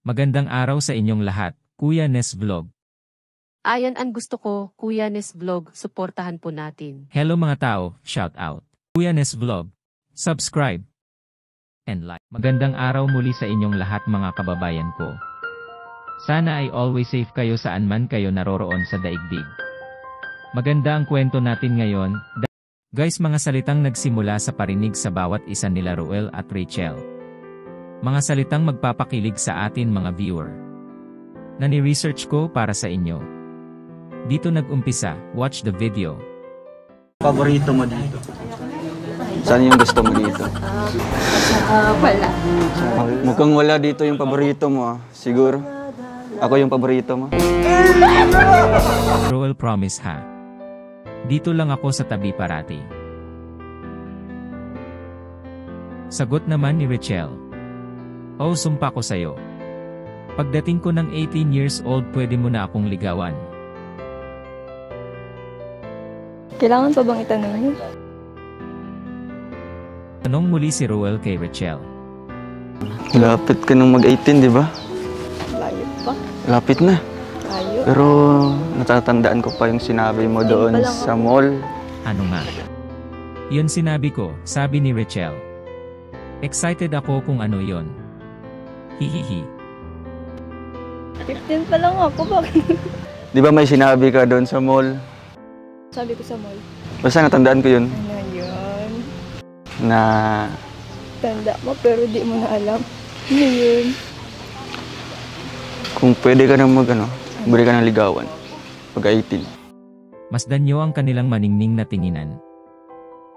Magandang araw sa inyong lahat, Kuya Nes Vlog. Ayan ang gusto ko, Kuya Nes Vlog, suportahan po natin. Hello mga tao, shout out. Kuya Nes Vlog, subscribe and like. Magandang araw muli sa inyong lahat mga kababayan ko. Sana ay always safe kayo saan man kayo naroroon sa daigdig. Maganda ang kwento natin ngayon. Guys, mga salitang nagsimula sa parinig sa bawat isa nila Roel at Rachel. Mga salitang magpapakilig sa atin mga viewer. Na ni-research ko para sa inyo. Dito nag-umpisa, watch the video. Paborito mo dito? Saan yung gusto mo dito? Wala. Mukhang wala dito yung paborito mo ah. Siguro, ako yung paborito mo. Roel promise ha. Dito lang ako sa tabi parati. Sagot naman ni Rachel. Oh, sumpa ko sa'yo. Pagdating ko ng 18 years old, pwede mo na akong ligawan. Kailangan pa bang itanong yun? Tanong muli si Roel kay Rachel. Lapit ka nang mag-18, di ba? Layo pa. Lapit na. Layo. Pero natatandaan ko pa yung sinabi mo doon sa mall. Ano nga? Yun sinabi ko, sabi ni Rachel. Excited ako kung ano yon. Hihihi. 15 pa lang ako, bakit? Di ba may sinabi ka doon sa mall? Sabi ko sa mall. Basta natandaan ko yun. Ano yun? Na Tanda mo pero di mo na alam. Ano yun? kung pwede ka nang pwede ka nang ligawan. Pag-18. Masdan nyo ang kanilang maningning na tinginan.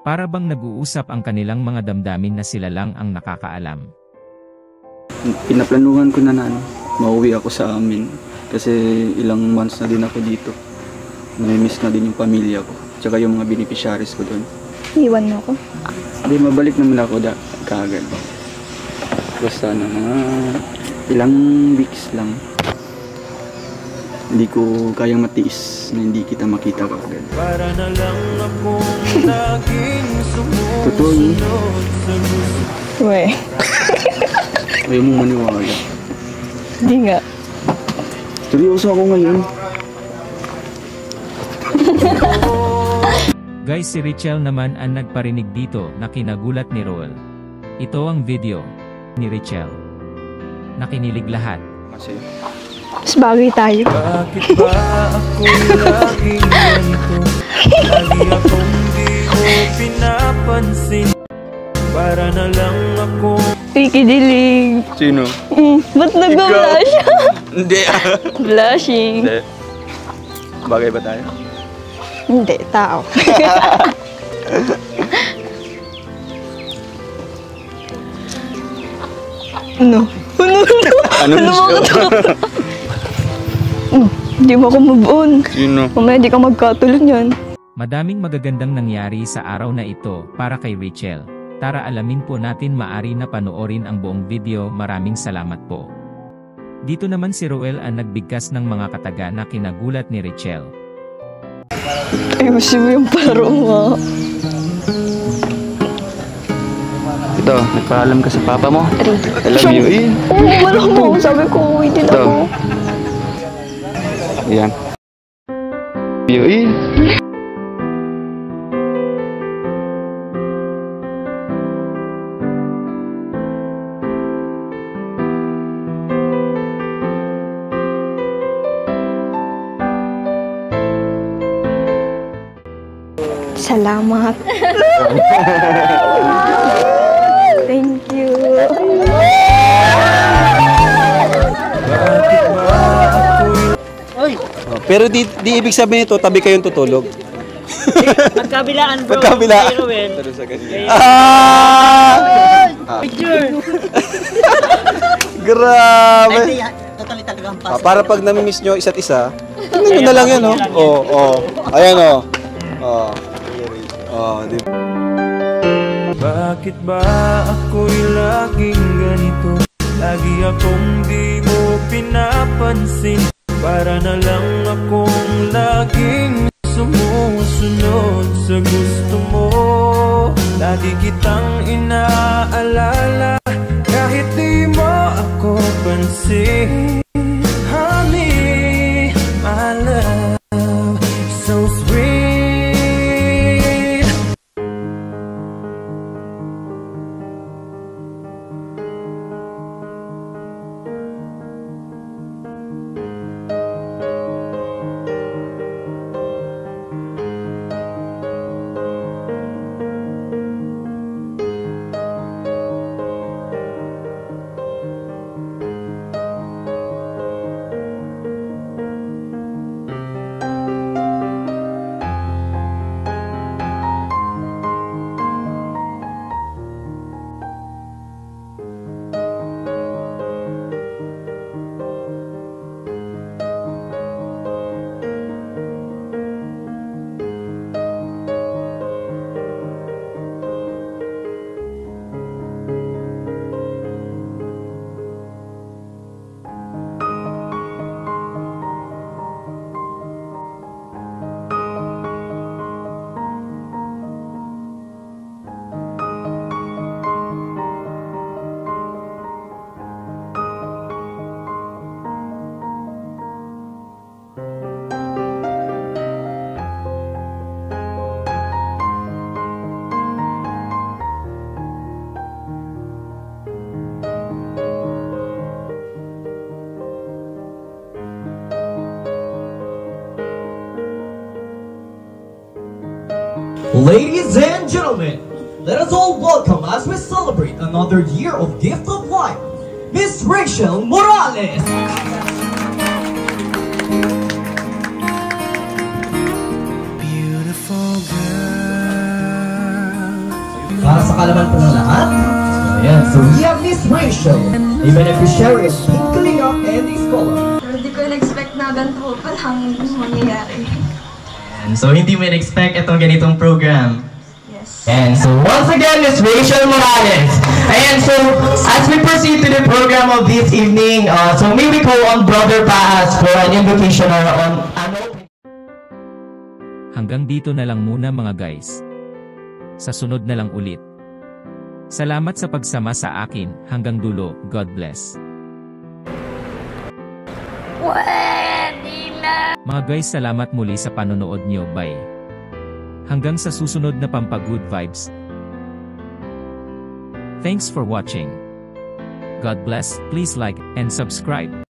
Para bang nag-uusap ang kanilang mga damdamin na sila lang ang nakakaalam. Pinaplanuhan ko na mauwi ako sa amin. Kasi ilang months na din ako dito. Namimiss na din yung pamilya ko. Tsaka yung mga beneficiaries ko doon. Iwan mo ako? Hindi, mabalik naman ako kaagad. Basta na mga ilang weeks lang. Hindi ko kayang matiis na hindi kita makita kaagad. Para na lang akong laging sumusunod. Totoo yun. Uwe. Ayaw mong maniwala. Hindi nga. Seryoso ako ngayon. Guys, si Rachel naman ang nagparinig dito na kinagulat ni Roel. Ito ang video ni Rachel. Nakinilig lahat. Kasi Mas bagay tayo. Bakit ba ako'y laging ganito? Lagi akong di mo pinapansin. Para na lang akong Kikidilig. sino? Ba't nag-blush? Hindi. Blushing. Hindi. Bagay ba tayo? Hindi, tao. Ano? Ano siya? Hindi mo ako move on. Sino? Mamaya di ka magkatulog yan. Madaming magagandang nangyari sa araw na ito para kay Rachel. Tara alamin po natin, maari na panoorin ang buong video. Maraming salamat po. Dito naman si Roel ang nagbigkas ng mga kataga na kinagulat ni Rachel. Ayusin mo yung paro mo. Ito, nagpaalam ka sa papa mo. I love you. Oo, wala mo. Sabi ko, uwi din Ito. ako. Yan. Yui. Salamat. Thank you. Pero di ibig sabihin ito, tabi kayong tutulog. Magkabilaan bro. Magkabilaan. Picture. Grabe. Totally talagang Para pag nami-miss nyo isa't isa, tingnan nyo na lang yan, oh. Oh. Ayan, oh. Oh. Oh, di ba? bakit ba ako'y laging ganito? Lagi akong di mo pinapansin. Para na lang akong laging sumusunod sa gusto mo. Lagi kitang inaalala kahit di mo ako pansin. see, honey, my love, so sweet. Ladies and gentlemen, let us all welcome as we celebrate another year of Gift of Life, Miss Rachel Morales. Beautiful girl. Para sa kalaman po ng lahat, ayan, so we have Miss Rachel, a beneficiary of Tinkling Up and a scholar. Pero di ko na-expect na ganito palang mangyayari. And so hindi mo expect itong ganitong program. Yes. And so once again, Miss Rachel Morales. And so as we proceed to the program of this evening, so may we call on Brother Paas for an invocation or on an opening. Hanggang dito na lang muna mga guys. Sa sunod na lang ulit. Salamat sa pagsama sa akin hanggang dulo. God bless. Mga guys, salamat muli sa panonood nyo. Bye. Hanggang sa susunod na Pampa-Good Vibes. Thanks for watching. God bless. Please like and subscribe.